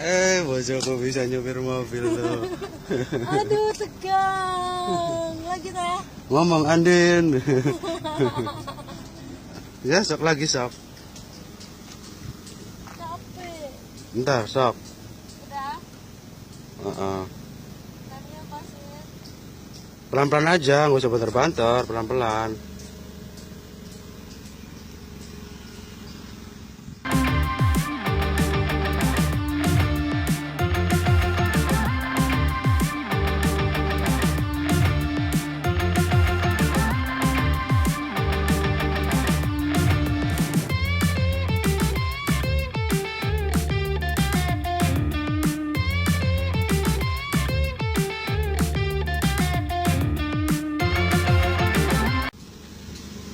Bojoku bisa nyupir mobil tuh. Aduh, tegang. Lagi teh. Ngomong Andin. Ya, sok lagi sok. Capek. Ntar sok. Udah. Tanya pasir. Pelan-pelan aja, nggak usah banter-banter, pelan-pelan.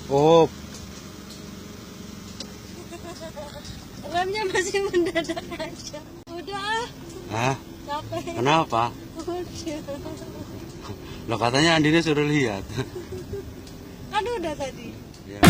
Oh, Remnya masih mendadak aja. Udah. ah, Capek. kenapa? Udah. Lo katanya Andinnya suruh lihat. Kan udah tadi. Ya.